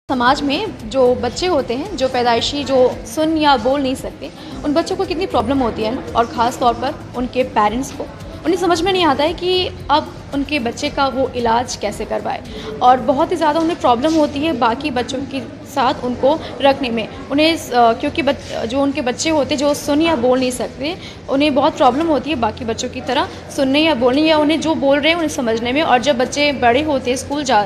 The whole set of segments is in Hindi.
समाज में जो बच्चे होते हैं जो पैदाइशी जो सुन या बोल नहीं सकते, उन बच्चों को कितनी प्रॉब्लम होती है ना। और ख़ास तौर पर उनके पेरेंट्स को उन्हें समझ में नहीं आता है कि अब उनके बच्चे का वो इलाज कैसे करवाए। और बहुत ही ज़्यादा उन्हें प्रॉब्लम होती है बाकी बच्चों के साथ उनको रखने में। उन्हें क्योंकि जो उनके बच्चे होते हैं जो सुन या बोल नहीं सकते, उन्हें बहुत प्रॉब्लम होती है बाकी बच्चों की तरह सुनने या बोलने या उन्हें जो बोल रहे हैं उन्हें समझने में। और जब बच्चे बड़े होते हैं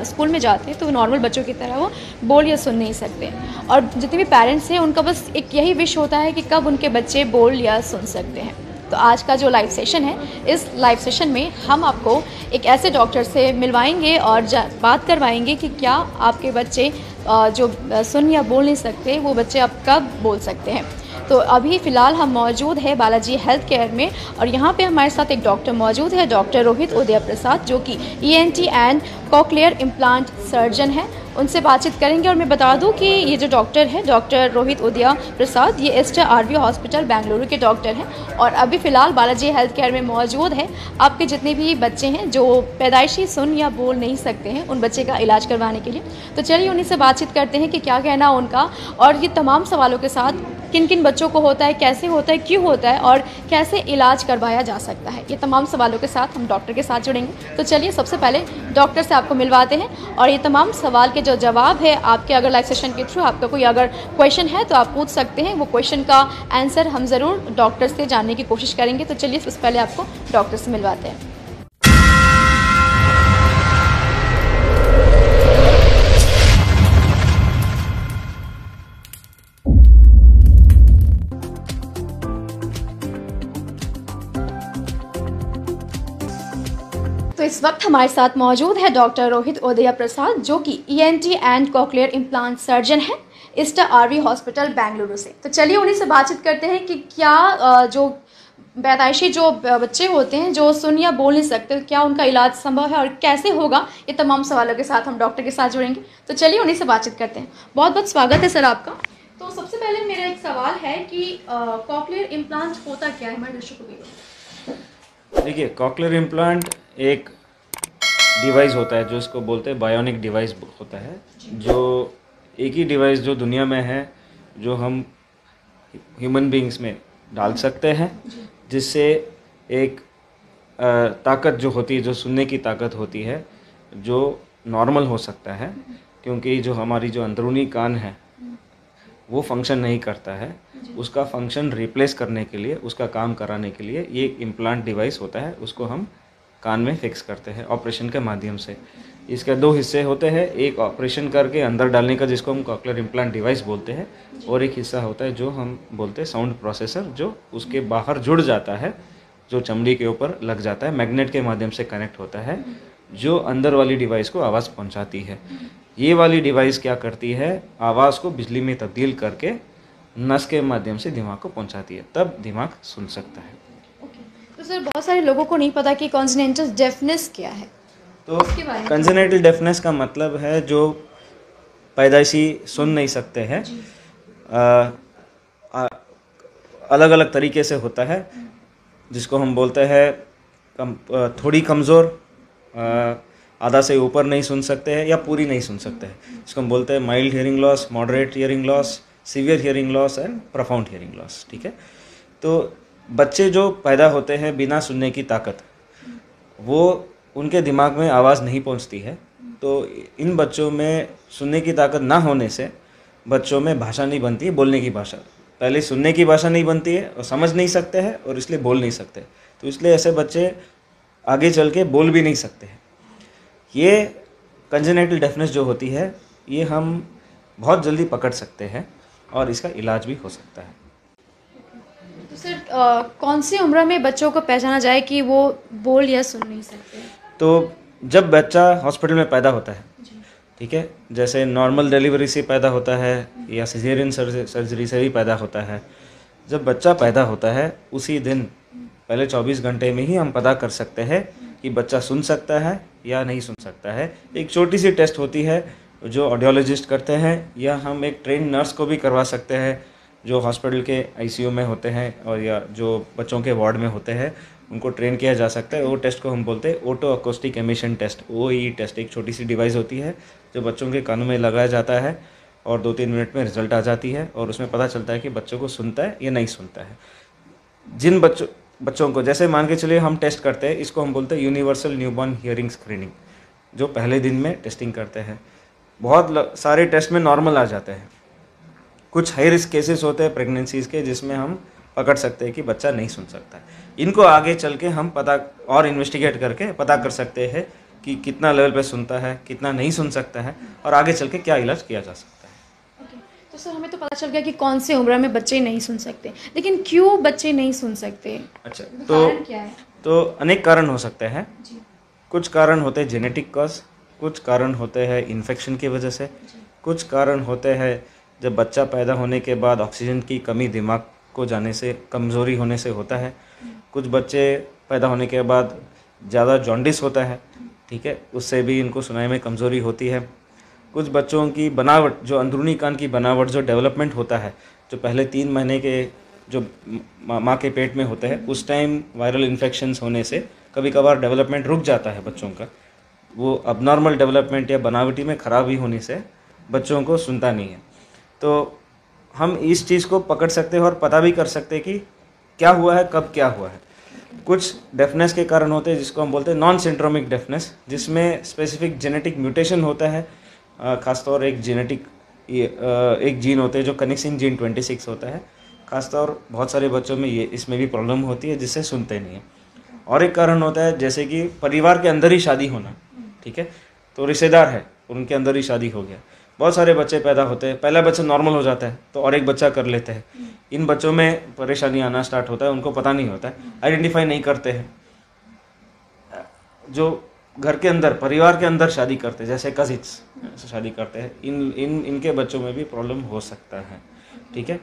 स्कूल में जाते हैं तो नॉर्मल बच्चों की तरह वो बोल या सुन नहीं सकते। और जितने भी पेरेंट्स हैं उनका बस एक यही विश होता है कि कब उनके बच्चे बोल या सुन सकते हैं। तो आज का जो लाइव सेशन है, इस लाइव सेशन में हम आपको एक ऐसे डॉक्टर से मिलवाएंगे और बात करवाएंगे कि क्या आपके बच्चे जो सुन या बोल नहीं सकते वो बच्चे अब कब बोल सकते हैं। तो अभी फ़िलहाल हम मौजूद है बालाजी हेल्थ केयर में और यहाँ पे हमारे साथ एक डॉक्टर मौजूद है, डॉक्टर रोहित उदय प्रसाद, जो कि ENT and cochlear implant surgeon है। उनसे बातचीत करेंगे। और मैं बता दूं कि ये जो डॉक्टर है डॉक्टर रोहित उदय प्रसाद, ये एस्टर RV हॉस्पिटल बेंगलुरु के डॉक्टर हैं और अभी फ़िलहाल बालाजी हेल्थ केयर में मौजूद है। आपके जितने भी बच्चे हैं जो पैदाइशी सुन या बोल नहीं सकते हैं, उन बच्चे का इलाज करवाने के लिए। तो चलिए उन्हीं से बातचीत करते हैं कि क्या कहना उनका और ये तमाम सवालों के साथ किन किन बच्चों को होता है, कैसे होता है, क्यों होता है और कैसे इलाज करवाया जा सकता है। ये तमाम सवालों के साथ हम डॉक्टर के साथ जुड़ेंगे। तो चलिए सबसे पहले डॉक्टर से आपको मिलवाते हैं और ये तमाम सवाल के जो जवाब है आपके अगर लाइव सेशन के थ्रू आपका कोई अगर क्वेश्चन है तो आप पूछ सकते हैं। वो क्वेश्चन का आंसर हम ज़रूर डॉक्टर से जानने की कोशिश करेंगे। तो चलिए सबसे पहले आपको डॉक्टर से मिलवाते हैं। तो इस वक्त हमारे साथ मौजूद है डॉक्टर रोहित उदय प्रसाद, जो कि ENT and cochlear implant surgeon है एस्टर RV हॉस्पिटल बेंगलुरु से। तो चलिए उन्हीं से बातचीत करते हैं कि क्या जो पैदाइशी जो बच्चे होते हैं जो सुन या बोल नहीं सकते, क्या उनका इलाज संभव है और कैसे होगा। ये तमाम सवालों के साथ हम डॉक्टर के साथ जुड़ेंगे। तो चलिए उन्हीं से बातचीत करते हैं। बहुत बहुत स्वागत है सर आपका। तो सबसे पहले मेरा एक सवाल है कि कॉक्लियर इम्प्लांट होता क्या है, हमारे दर्शकों को। देखिए, कॉक्लियर इम्प्लांट एक डिवाइस होता है जो इसको बोलते हैं बायोनिक डिवाइस होता है, जो एक ही डिवाइस जो दुनिया में है जो हम ह्यूमन बीइंग्स में डाल सकते हैं, जिससे एक ताकत जो होती है, जो सुनने की ताकत होती है, जो नॉर्मल हो सकता है। क्योंकि जो हमारी जो अंदरूनी कान है वो फंक्शन नहीं करता है, उसका फंक्शन रिप्लेस करने के लिए, उसका काम कराने के लिए ये एक इम्प्लांट डिवाइस होता है। उसको हम कान में फिक्स करते हैं ऑपरेशन के माध्यम से। इसके दो हिस्से होते हैं, एक ऑपरेशन करके अंदर डालने का जिसको हम कॉक्लियर इम्प्लांट डिवाइस बोलते हैं, और एक हिस्सा होता है जो हम बोलते हैं साउंड प्रोसेसर, जो उसके बाहर जुड़ जाता है, जो चमड़ी के ऊपर लग जाता है, मैग्नेट के माध्यम से कनेक्ट होता है, जो अंदर वाली डिवाइस को आवाज़ पहुंचाती है। ये वाली डिवाइस क्या करती है, आवाज़ को बिजली में तब्दील करके नस के माध्यम से दिमाग को पहुंचाती है, तब दिमाग सुन सकता है। तो सर बहुत सारे लोगों को नहीं पता कि कॉन्जेनिटल डेफनेस क्या है, तो कॉन्जेनिटल डेफनेस का मतलब है जो पैदाइशी सुन नहीं सकते हैं, अलग अलग तरीके से होता है, जिसको हम बोलते हैं थोड़ी कमज़ोर, आधा से ऊपर नहीं सुन सकते हैं या पूरी नहीं सुन सकते हैं, जिसको हम बोलते हैं mild hearing loss, moderate hearing loss, severe hearing loss and profound hearing loss. ठीक है, तो बच्चे जो पैदा होते हैं बिना सुनने की ताकत, वो उनके दिमाग में आवाज़ नहीं पहुंचती है। तो इन बच्चों में सुनने की ताकत ना होने से बच्चों में भाषा नहीं बनती है, बोलने की भाषा। पहले सुनने की भाषा नहीं बनती है और समझ नहीं सकते हैं और इसलिए बोल नहीं सकते। तो इसलिए ऐसे बच्चे आगे चल के बोल भी नहीं सकते हैं। ये कंजेनिटल डेफनेस जो होती है, ये हम बहुत जल्दी पकड़ सकते हैं और इसका इलाज भी हो सकता है। तो सर कौन सी उम्र में बच्चों को पहचाना जाए कि वो बोल या सुन नहीं सकते? तो जब बच्चा हॉस्पिटल में पैदा होता है, ठीक है, जैसे नॉर्मल डिलीवरी से पैदा होता है या सिजेरियन सर्जरी से भी पैदा होता है। जब बच्चा पैदा होता है उसी दिन पहले 24 घंटे में ही हम पता कर सकते हैं कि बच्चा सुन सकता है या नहीं सुन सकता है। एक छोटी सी टेस्ट होती है जो ऑडियोलॉजिस्ट करते हैं, या हम एक ट्रेन नर्स को भी करवा सकते हैं जो हॉस्पिटल के ICU में होते हैं और या जो बच्चों के वार्ड में होते हैं, उनको ट्रेन किया जा सकता है। वो टेस्ट को हम बोलते हैं otoacoustic emission test, OAE test. एक छोटी सी डिवाइस होती है जो बच्चों के कानों में लगाया जाता है और 2-3 मिनट में रिजल्ट आ जाती है और उसमें पता चलता है कि बच्चों को सुनता है या नहीं सुनता है। जिन बच्चों को जैसे मान के चलिए हम टेस्ट करते हैं, इसको हम बोलते हैं यूनिवर्सल न्यूबॉर्न हियरिंग स्क्रीनिंग, जो पहले दिन में टेस्टिंग करते हैं। बहुत सारे टेस्ट में नॉर्मल आ जाते हैं। कुछ हाई रिस्क केसेस होते हैं प्रेगनेंसीज़ के, जिसमें हम पकड़ सकते हैं कि बच्चा नहीं सुन सकता है। इनको आगे चल के हम पता और इन्वेस्टिगेट करके पता कर सकते हैं कि कितना लेवल पे सुनता है, कितना नहीं सुन सकता है, और आगे चल के क्या इलाज किया जा सकता है। ओके, तो सर हमें तो पता चल गया कि कौन से उम्र में बच्चे नहीं सुन सकते, लेकिन क्यों बच्चे नहीं सुन सकते? अच्छा, कारण क्या है? तो अनेक कारण हो सकते हैं। जी। कुछ कारण होते हैं जेनेटिक कॉज, कुछ कारण होते हैं इन्फेक्शन की वजह से, कुछ कारण होते हैं जब बच्चा पैदा होने के बाद ऑक्सीजन की कमी दिमाग को जाने से, कमज़ोरी होने से होता है। कुछ बच्चे पैदा होने के बाद ज़्यादा जॉन्डिस होता है, ठीक है, उससे भी इनको सुनाई में कमज़ोरी होती है। कुछ बच्चों की बनावट, जो अंदरूनी कान की बनावट, जो डेवलपमेंट होता है, जो पहले 3 महीने के जो माँ के पेट में होते हैं, उस टाइम वायरल इन्फेक्शंस होने से कभी कभार डेवलपमेंट रुक जाता है बच्चों का। वो अबनॉर्मल डेवलपमेंट या बनावटी में खराबी होने से बच्चों को सुनता नहीं है। तो हम इस चीज़ को पकड़ सकते हैं और पता भी कर सकते हैं कि क्या हुआ है, कब क्या हुआ है। कुछ डेफनेस के कारण होते हैं जिसको हम बोलते हैं नॉन सिंड्रोमिक डेफनेस, जिसमें स्पेसिफिक जेनेटिक म्यूटेशन होता है। खासतौर एक जीन होते हैं जो कनेक्सिन जीन 26 होता है। खासतौर बहुत सारे बच्चों में ये इसमें भी प्रॉब्लम होती है, जिससे सुनते नहीं हैं। और एक कारण होता है जैसे कि परिवार के अंदर ही शादी होना, ठीक है, तो रिश्तेदार है, उनके अंदर ही शादी हो गया। बहुत सारे बच्चे पैदा होते हैं, पहला बच्चा नॉर्मल हो जाता है तो और एक बच्चा कर लेते हैं। इन बच्चों में परेशानी आना स्टार्ट होता है, उनको पता नहीं होता है, आइडेंटिफाई नहीं करते हैं। जो घर के अंदर, परिवार के अंदर शादी करते हैं, जैसे कजिन्स शादी करते हैं, इनके बच्चों में भी प्रॉब्लम हो सकता है, ठीक है।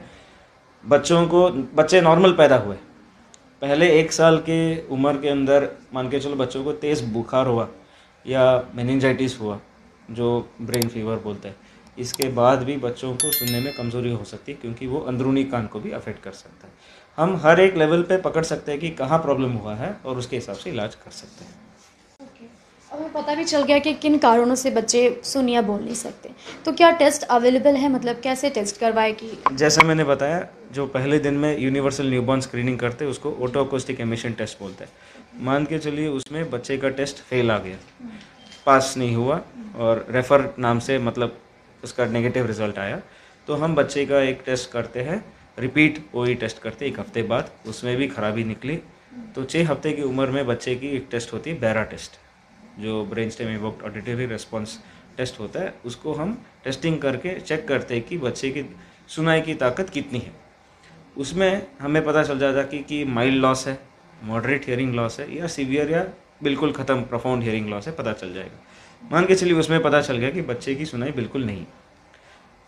बच्चे नॉर्मल पैदा हुए, पहले 1 साल के उम्र के अंदर मान के चलो बच्चों को तेज़ बुखार हुआ या मेनिंजाइटिस हुआ, जो ब्रेन फीवर बोलते हैं, इसके बाद भी बच्चों को सुनने में कमज़ोरी हो सकती है, क्योंकि वो अंदरूनी कान को भी अफेक्ट कर सकता है। हम हर एक लेवल पे पकड़ सकते हैं कि कहाँ प्रॉब्लम हुआ है और उसके हिसाब से इलाज कर सकते हैं। अब हमें पता भी चल गया कि किन कारणों से बच्चे सुन या बोल नहीं सकते, तो क्या टेस्ट अवेलेबल है? मतलब कैसे टेस्ट करवाए? कि जैसा मैंने बताया, जो पहले दिन में यूनिवर्सल न्यूबॉर्न स्क्रीनिंग करते हैं उसको ऑटो अकोस्टिक एमिशन टेस्ट बोलते हैं। मान के चलिए उसमें बच्चे का टेस्ट फेल आ गया, पास नहीं हुआ और रेफर नाम से मतलब उसका नेगेटिव रिजल्ट आया, तो हम बच्चे का एक टेस्ट करते हैं, रिपीट ओई टेस्ट करते हैं 1 हफ्ते बाद, उसमें भी खराबी निकली तो 6 हफ्ते की उम्र में बच्चे की एक टेस्ट होती है बैरा टेस्ट, जो brain stem evoked auditory response test होता है। उसको हम टेस्टिंग करके चेक करते हैं कि बच्चे की सुनाई की ताकत कितनी है। उसमें हमें पता चल जाता कि माइल्ड लॉस है, मॉडरेट हियरिंग लॉस है, या सीवियर या बिल्कुल ख़त्म प्रोफाउंड हियरिंग लॉस है, पता चल जाएगा। मान के चलिए उसमें पता चल गया कि बच्चे की सुनाई बिल्कुल नहीं,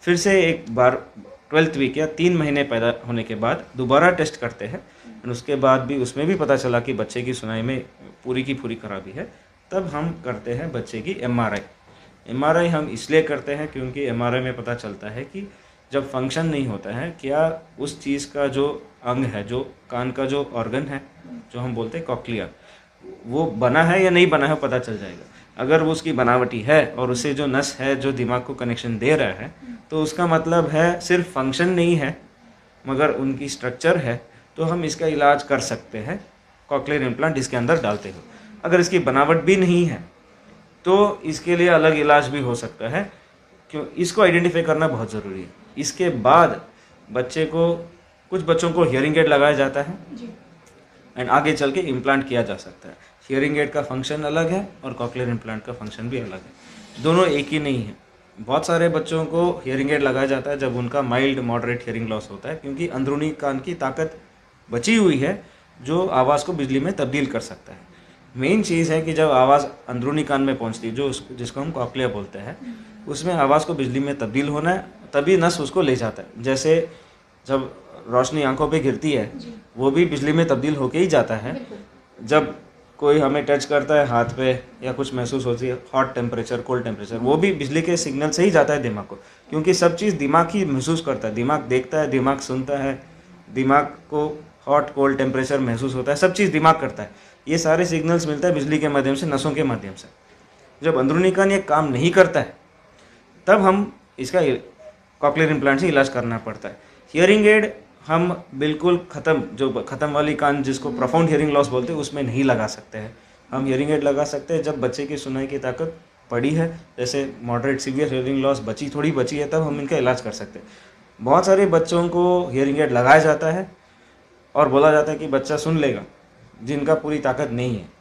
फिर से एक बार 12th वीक या 3 महीने पैदा होने के बाद दोबारा टेस्ट करते हैं, और उसके बाद भी उसमें भी पता चला कि बच्चे की सुनाई में पूरी की पूरी खराबी है, तब हम करते हैं बच्चे की MRI हम इसलिए करते हैं क्योंकि MRI में पता चलता है कि जब फंक्शन नहीं होता है, क्या उस चीज़ का जो अंग है, जो कान का जो ऑर्गन है, जो हम बोलते हैं कॉक्लिया, वो बना है या नहीं बना है पता चल जाएगा। अगर वो उसकी बनावटी है और उसे जो नस है जो दिमाग को कनेक्शन दे रहा है, तो उसका मतलब है सिर्फ फंक्शन नहीं है मगर उनकी स्ट्रक्चर है, तो हम इसका इलाज कर सकते हैं कॉक्लियर इम्प्लांट इसके अंदर डालते हुए। अगर इसकी बनावट भी नहीं है तो इसके लिए अलग इलाज भी हो सकता है, क्यों इसको आइडेंटिफाई करना बहुत ज़रूरी है। इसके बाद कुछ बच्चों को हियरिंग एड लगाया जाता है एंड आगे चल के इम्प्लांट किया जा सकता है। हियरिंग एड का फंक्शन अलग है और कॉक्लियर इम्प्लांट का फंक्शन भी अलग है, दोनों एक ही नहीं है। बहुत सारे बच्चों को हियरिंग एड लगाया जाता है जब उनका माइल्ड मॉडरेट हियरिंग लॉस होता है, क्योंकि अंदरूनी कान की ताकत बची हुई है जो आवाज़ को बिजली में तब्दील कर सकता है। मेन चीज़ है कि जब आवाज़ अंदरूनी कान में पहुंचती है, जिसको हम कॉक्लिया बोलते हैं, उसमें आवाज़ को बिजली में तब्दील होना है, तभी नस उसको ले जाता है। जैसे जब रोशनी आंखों पे गिरती है, वो भी बिजली में तब्दील होके ही जाता है। जब कोई हमें टच करता है हाथ पे या कुछ महसूस होती है, हॉट टेम्परेचर, कोल्ड टेम्परेचर, वो भी बिजली के सिग्नल से ही जाता है दिमाग को, क्योंकि सब चीज़ दिमाग ही महसूस करता है। दिमाग देखता है, दिमाग सुनता है, दिमाग को हॉट कोल्ड टेम्परेचर महसूस होता है, सब चीज़ दिमाग करता है। ये सारे सिग्नल्स मिलता है बिजली के माध्यम से, नसों के माध्यम से। जब अंदरूनी कान ये काम नहीं करता है, तब हम इसका कॉक्लियर इम्प्लांट से इलाज करना पड़ता है। हियरिंग एड हम बिल्कुल ख़त्म वाली कान जिसको प्रोफाउंड हियरिंग लॉस बोलते हैं उसमें नहीं लगा सकते हैं। हम हियरिंग एड लगा सकते हैं जब बच्चे की सुनाई की ताकत पड़ी है, जैसे मॉडरेट सीवियर हियरिंग लॉस थोड़ी बची है, तब हम इनका इलाज कर सकते हैं। बहुत सारे बच्चों को हियरिंग एड लगाया जाता है और बोला जाता है कि बच्चा सुन लेगा, जिनका पूरी ताकत नहीं है।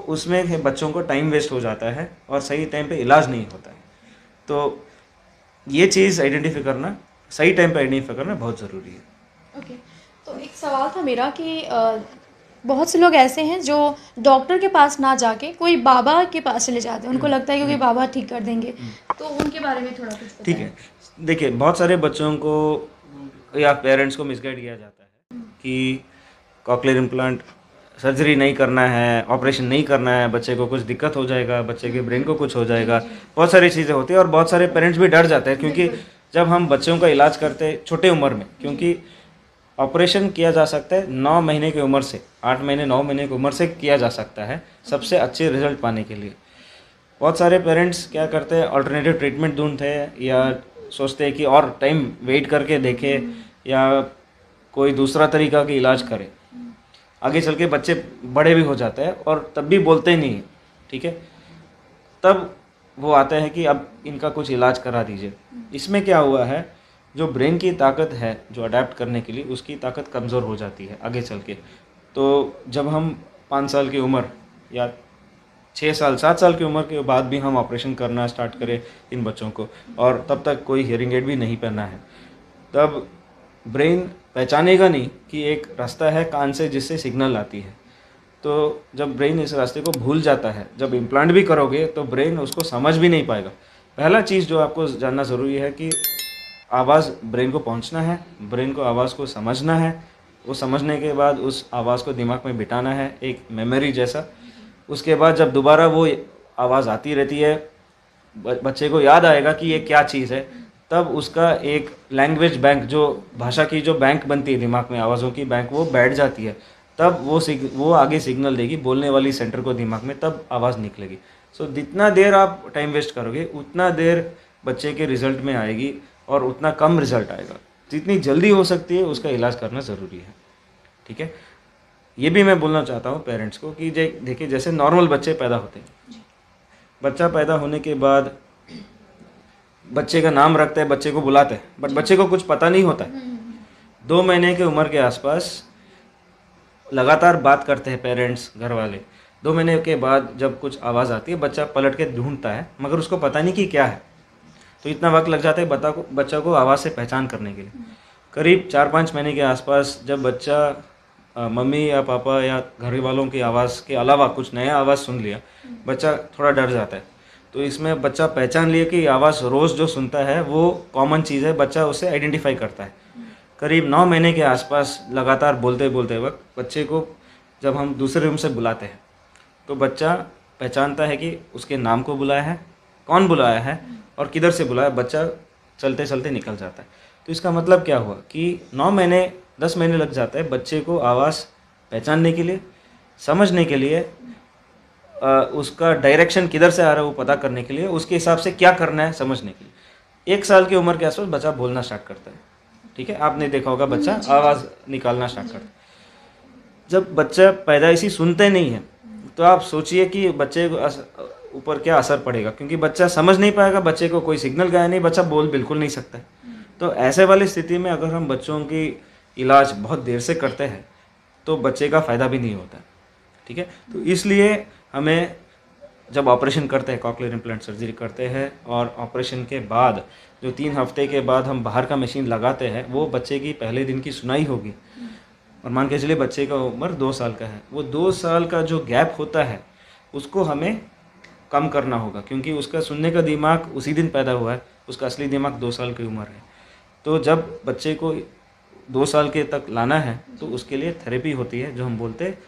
उसमें बच्चों को टाइम वेस्ट हो जाता है और सही टाइम पे इलाज नहीं होता है। तो ये चीज़ आइडेंटिफाई करना, सही टाइम पे आइडेंटिफाई करना बहुत ज़रूरी है। ओके, तो एक सवाल था मेरा कि बहुत से लोग ऐसे हैं जो डॉक्टर के पास ना जाके कोई बाबा के पास चले जाते हैं, उनको लगता है कि बाबा ठीक कर देंगे, तो उनके बारे में थोड़ा कुछ बताएं। ठीक है, देखिए बहुत सारे बच्चों को या पेरेंट्स को मिसगाइड किया जाता है कि कॉक्लियर इम्प्लांट सर्जरी नहीं करना है, ऑपरेशन नहीं करना है, बच्चे को कुछ दिक्कत हो जाएगा, बच्चे के ब्रेन को कुछ हो जाएगा, बहुत सारी चीज़ें होती हैं। और बहुत सारे पेरेंट्स भी डर जाते हैं क्योंकि जब हम बच्चों का इलाज करते हैं छोटे उम्र में, क्योंकि ऑपरेशन किया जा सकता है 9 महीने की उम्र से, 8 महीने 9 महीने की उम्र से किया जा सकता है सबसे अच्छे रिजल्ट पाने के लिए। बहुत सारे पेरेंट्स क्या करते हैं, अल्टरनेटिव ट्रीटमेंट ढूंढते हैं या सोचते हैं कि और टाइम वेट करके देखें या कोई दूसरा तरीका का इलाज करें। आगे चल के बच्चे बड़े भी हो जाते हैं और तब भी बोलते नहीं हैं, ठीक है, तब वो आते हैं कि अब इनका कुछ इलाज करा दीजिए। इसमें क्या हुआ है, जो ब्रेन की ताकत है जो अडेप्ट करने के लिए, उसकी ताकत कमज़ोर हो जाती है आगे चल के। तो जब हम 5 साल की उम्र या 6 साल 7 साल की उम्र के बाद भी हम ऑपरेशन करना स्टार्ट करें इन बच्चों को, और तब तक कोई हियरिंग एड भी नहीं पहना है, तब ब्रेन पहचानेगा नहीं कि एक रास्ता है कान से जिससे सिग्नल आती है। तो जब ब्रेन इस रास्ते को भूल जाता है, जब इम्प्लांट भी करोगे तो ब्रेन उसको समझ भी नहीं पाएगा। पहला चीज़ जो आपको जानना ज़रूरी है कि आवाज़ ब्रेन को पहुंचना है, ब्रेन को आवाज़ को समझना है, वो समझने के बाद उस आवाज़ को दिमाग में बिठाना है एक मेमोरी जैसा। उसके बाद जब दोबारा वो आवाज़ आती रहती है, बच्चे को याद आएगा कि ये क्या चीज़ है, तब उसका एक लैंग्वेज बैंक, जो भाषा की जो बैंक बनती है दिमाग में, आवाज़ों की बैंक, वो बैठ जाती है। तब वो आगे सिग्नल देगी बोलने वाली सेंटर को दिमाग में, तब आवाज़ निकलेगी। सो जितना देर आप टाइम वेस्ट करोगे उतना देर बच्चे के रिजल्ट में आएगी और उतना कम रिजल्ट आएगा। जितनी जल्दी हो सकती है उसका इलाज करना ज़रूरी है, ठीक है। ये भी मैं बोलना चाहता हूँ पेरेंट्स को कि देखिए, जैसे नॉर्मल बच्चे पैदा होते हैं, बच्चा पैदा होने के बाद बच्चे का नाम रखते हैं, बच्चे को बुलाते हैं, बट बच्चे को कुछ पता नहीं होता है। 2 महीने की उम्र के आसपास लगातार बात करते हैं पेरेंट्स, घर वाले। 2 महीने के बाद जब कुछ आवाज़ आती है, बच्चा पलट के ढूंढता है, मगर उसको पता नहीं कि क्या है। तो इतना वक्त लग जाता है बच्चा को आवाज़ से पहचान करने के लिए। करीब 4-5 महीने के आसपास जब बच्चा मम्मी या पापा या घर वालों की आवाज़ के अलावा कुछ नया आवाज़ सुन लिया, बच्चा थोड़ा डर जाता है। तो इसमें बच्चा पहचान लिया कि आवाज़ रोज़ जो सुनता है वो कॉमन चीज़ है, बच्चा उसे आइडेंटिफाई करता है। करीब 9 महीने के आसपास लगातार बोलते बोलते वक्त बच्चे को जब हम दूसरे रूम से बुलाते हैं तो बच्चा पहचानता है कि उसके नाम को बुलाया है, कौन बुलाया है और किधर से बुलाया। बच्चा चलते चलते निकल जाता है। तो इसका मतलब क्या हुआ कि 9 महीने 10 महीने लग जाता है बच्चे को आवाज़ पहचानने के लिए, समझने के लिए, उसका डायरेक्शन किधर से आ रहा है वो पता करने के लिए, उसके हिसाब से क्या करना है समझने के लिए। 1 साल की उम्र के आसपास बच्चा बोलना स्टार्ट करता है, ठीक है। आपने देखा होगा बच्चा आवाज़ निकालना स्टार्ट करता है। जब बच्चा पैदाइशी सुनते नहीं है तो आप सोचिए कि बच्चे को ऊपर क्या असर पड़ेगा, क्योंकि बच्चा समझ नहीं पाएगा, बच्चे को कोई सिग्नल गया नहीं, बच्चा बोल बिल्कुल नहीं सकता है। तो ऐसे वाली स्थिति में अगर हम बच्चों की इलाज बहुत देर से करते हैं तो बच्चे का फ़ायदा भी नहीं होता, ठीक है। तो इसलिए हमें जब ऑपरेशन करते हैं, कॉक्लियर इम्प्लांट सर्जरी करते हैं, और ऑपरेशन के बाद जो 3 हफ्ते के बाद हम बाहर का मशीन लगाते हैं, वो बच्चे की पहले दिन की सुनाई होगी। और मान के चलिए बच्चे का उम्र 2 साल का है, वो 2 साल का जो गैप होता है उसको हमें कम करना होगा, क्योंकि उसका सुनने का दिमाग उसी दिन पैदा हुआ है, उसका असली दिमाग 2 साल की उम्र है। तो जब बच्चे को 2 साल के तक लाना है तो उसके लिए थेरेपी होती है जो हम बोलते हैं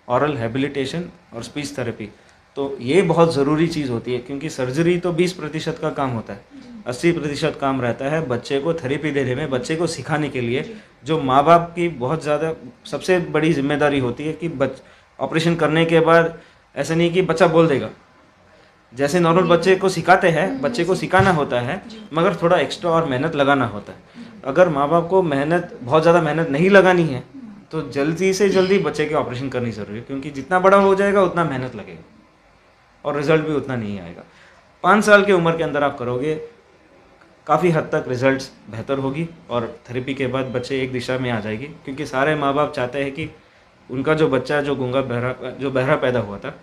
ऑरल हैबिलिटेशन और स्पीच थेरेपी। तो ये बहुत ज़रूरी चीज़ होती है, क्योंकि सर्जरी तो 20% का काम होता है, 80% काम रहता है बच्चे को थेरेपी देने में, बच्चे को सिखाने के लिए, जो माँ बाप की बहुत ज़्यादा सबसे बड़ी जिम्मेदारी होती है कि ऑपरेशन करने के बाद ऐसा नहीं कि बच्चा बोल देगा, जैसे नॉर्मल बच्चे को सिखाते हैं, बच्चे को सिखाना होता है, मगर थोड़ा एक्स्ट्रा और मेहनत लगाना होता है। अगर माँ बाप को बहुत ज़्यादा मेहनत नहीं लगानी है तो जल्दी से जल्दी बच्चे के ऑपरेशन करनी ज़रूरी है, क्योंकि जितना बड़ा हो जाएगा उतना मेहनत लगेगा और रिजल्ट भी उतना नहीं आएगा। 5 साल की उम्र के अंदर आप करोगे, काफ़ी हद तक रिजल्ट्स बेहतर होगी और थेरेपी के बाद बच्चे एक दिशा में आ जाएगी, क्योंकि सारे माँ बाप चाहते हैं कि उनका जो बच्चा जो गूंगा बहरा पैदा हुआ था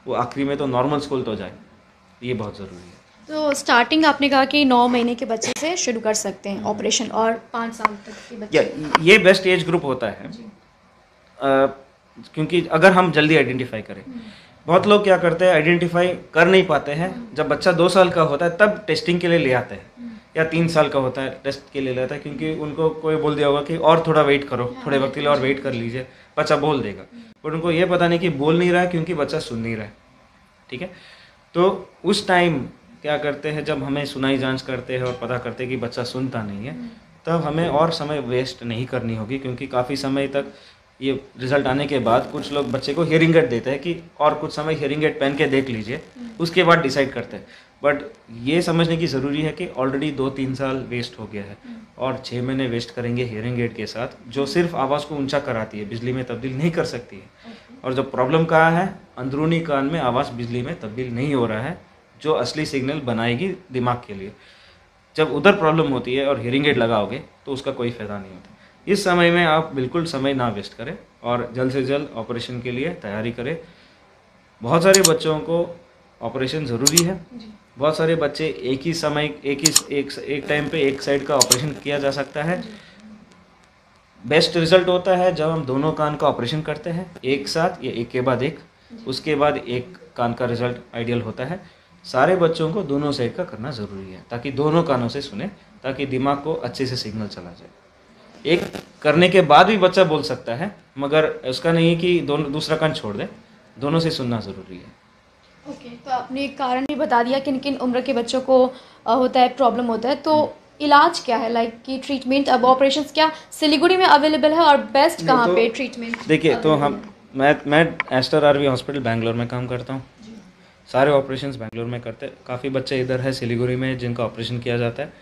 वो आखिरी में तो नॉर्मल स्कूल तो जाए, ये बहुत ज़रूरी है। तो स्टार्टिंग आपने कहा कि 9 महीने के बच्चे से शुरू कर सकते हैं ऑपरेशन, और 5 साल तक के बच्चे ये बेस्ट एज ग्रुप होता है। क्योंकि अगर हम जल्दी आइडेंटिफाई करें, बहुत लोग क्या करते हैं, आइडेंटिफाई कर नहीं पाते हैं। जब बच्चा 2 साल का होता है तब टेस्टिंग के लिए ले आते हैं, या 3 साल का होता है टेस्ट के लिए ले आता है, क्योंकि उनको कोई बोल दिया होगा कि और थोड़ा वेट करो, थोड़े वक्त के लिए और वेट कर लीजिए, बच्चा बोल देगा। पर उनको ये पता नहीं कि बोल नहीं रहा है क्योंकि बच्चा सुन नहीं रहा है। ठीक है, तो उस टाइम क्या करते हैं, जब हमें सुनाई जांच करते हैं और पता करते हैं कि बच्चा सुनता नहीं है, तब हमें और समय वेस्ट नहीं करनी होगी, क्योंकि काफ़ी समय तक ये रिजल्ट आने के बाद कुछ लोग बच्चे को हियरिंग एड देते हैं कि और कुछ समय हियरिंग एड पहन के देख लीजिए, उसके बाद डिसाइड करते हैं। बट ये समझने की ज़रूरी है कि ऑलरेडी 2-3 साल वेस्ट हो गया है और 6 महीने वेस्ट करेंगे हियरिंग एड के साथ, जो सिर्फ आवाज़ को ऊंचा कराती है, बिजली में तब्दील नहीं कर सकती है। और जो प्रॉब्लम कहाँ है, अंदरूनी कान में आवाज़ बिजली में तब्दील नहीं हो रहा है, जो असली सिग्नल बनाएगी दिमाग के लिए। जब उधर प्रॉब्लम होती है और हियरिंग एड लगाओगे तो उसका कोई फ़ायदा नहीं होता। इस समय में आप बिल्कुल समय ना वेस्ट करें और जल्द से जल्द ऑपरेशन के लिए तैयारी करें। बहुत सारे बच्चों को ऑपरेशन ज़रूरी है। बहुत सारे बच्चे एक ही समय एक टाइम पे एक साइड का ऑपरेशन किया जा सकता है। बेस्ट रिजल्ट होता है जब हम दोनों कान का ऑपरेशन करते हैं एक साथ या एक के बाद एक, उसके बाद एक कान का रिजल्ट आइडियल होता है। सारे बच्चों को दोनों साइड का करना ज़रूरी है ताकि दोनों कानों से सुने, ताकि दिमाग को अच्छे से सिग्नल चला जाए। एक करने के बाद भी बच्चा बोल सकता है, मगर उसका नहीं है कि दूसरा कान छोड़ दे, दोनों से सुनना ज़रूरी है। ओके, तो आपने एक कारण भी बता दिया किन किन उम्र के बच्चों को होता है, प्रॉब्लम होता है। तो इलाज क्या है, लाइक कि ट्रीटमेंट, अब ऑपरेशंस क्या सिलीगुड़ी में अवेलेबल है और बेस्ट कहाँ पे ट्रीटमेंट? देखिए, तो मैं एस्टर आरवी हॉस्पिटल बेंगलोर में काम करता हूँ। सारे ऑपरेशंस बेंगलोर में करते हैं। काफ़ी बच्चे इधर है सिलीगुड़ी में जिनका ऑपरेशन किया जाता है।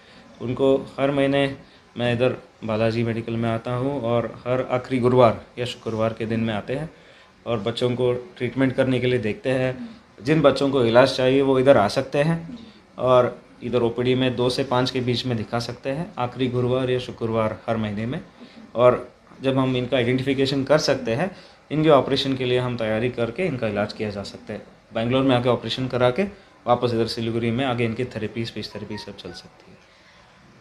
उनको हर महीने मैं इधर बालाजी मेडिकल में आता हूँ और हर आखिरी गुरुवार या शुक्रवार के दिन में आते हैं और बच्चों को ट्रीटमेंट करने के लिए देखते हैं। जिन बच्चों को इलाज चाहिए वो इधर आ सकते हैं और इधर ओपीडी में 2 से 5 के बीच में दिखा सकते हैं, आखिरी गुरुवार या शुक्रवार हर महीने में। और जब हम इनका आइडेंटिफिकेशन कर सकते हैं, इनके ऑपरेशन के लिए हम तैयारी करके इनका इलाज किया जा सकता है। बेंगलोर में आके ऑपरेशन करा के वापस इधर सिलीगुड़ी में आगे इनकी थेरेपी, स्पीच थेरेपी सब चल सकती है।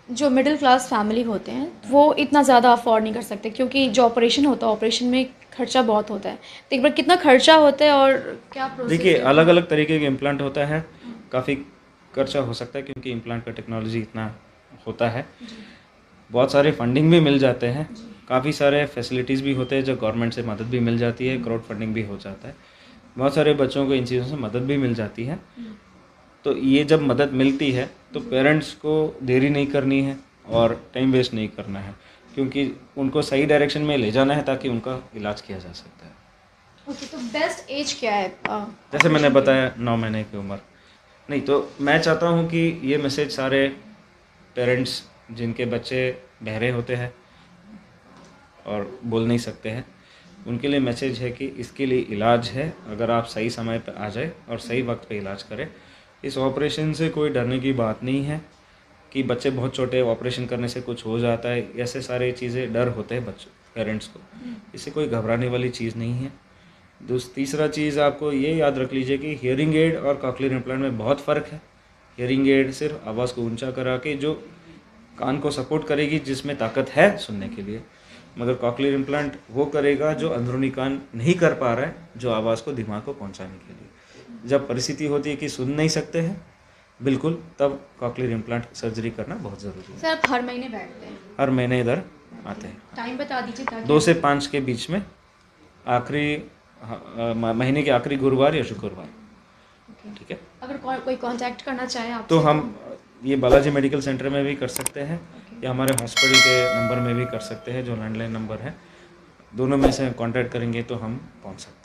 जो मिडिल क्लास फैमिली होते हैं वो इतना ज़्यादा अफोर्ड नहीं कर सकते, क्योंकि जो ऑपरेशन होता है ऑपरेशन में खर्चा बहुत होता है। तो एक बार कितना खर्चा होता है और क्या प्रोसेस? देखिए, अलग अलग तरीके के इम्प्लांट होता है, काफ़ी खर्चा हो सकता है क्योंकि इम्प्लांट का टेक्नोलॉजी इतना होता है। बहुत सारे फंडिंग भी मिल जाते हैं, काफ़ी सारे फैसिलिटीज़ भी होते हैं, जो गवर्नमेंट से मदद भी मिल जाती है, क्राउड फंडिंग भी हो जाता है। बहुत सारे बच्चों को इन चीज़ों से मदद भी मिल जाती है। तो ये जब मदद मिलती है तो पेरेंट्स को देरी नहीं करनी है और टाइम वेस्ट नहीं करना है, क्योंकि उनको सही डायरेक्शन में ले जाना है ताकि उनका इलाज किया जा सकता है। ओके, तो बेस्ट एज क्या है? जैसे मैंने बताया 9 महीने की उम्र। नहीं, तो मैं चाहता हूँ कि ये मैसेज सारे पेरेंट्स जिनके बच्चे बहरे होते हैं और बोल नहीं सकते हैं, उनके लिए मैसेज है कि इसके लिए इलाज है। अगर आप सही समय पर आ जाए और सही वक्त पे इलाज करें। इस ऑपरेशन से कोई डरने की बात नहीं है कि बच्चे बहुत छोटे ऑपरेशन करने से कुछ हो जाता है, ऐसे सारे चीज़ें डर होते हैं बच्चों पेरेंट्स को। इससे कोई घबराने वाली चीज़ नहीं है। तीसरा चीज़ आपको ये याद रख लीजिए कि हियरिंग एड और कॉक्लियर इम्प्लांट में बहुत फ़र्क है। हियरिंग एड सिर्फ आवाज़ को ऊंचा करा के जो कान को सपोर्ट करेगी, जिसमें ताकत है सुनने के लिए, मगर कॉक्लियर इम्प्लांट वो करेगा जो अंदरूनी कान नहीं कर पा रहा है, जो आवाज़ को दिमाग को पहुंचाने के लिए। जब परिस्थिति होती है कि सुन नहीं सकते हैं बिल्कुल, तब कॉक्लियर इम्प्लांट सर्जरी करना बहुत ज़रूरी है। सर, आप हर महीने बैठते हैं? हर महीने इधर आते हैं। टाइम बता दीजिए ताकि 2 से 5 के बीच में, महीने के आखिरी गुरुवार या शुक्रवार। ठीक है। अगर कोई कांटेक्ट करना चाहे आप तो हम ये बालाजी मेडिकल सेंटर में भी कर सकते हैं या हमारे हॉस्पिटल के नंबर में भी कर सकते हैं, जो लैंडलाइन नंबर है। दोनों में से कांटेक्ट करेंगे तो हम पहुंच सकते हैं।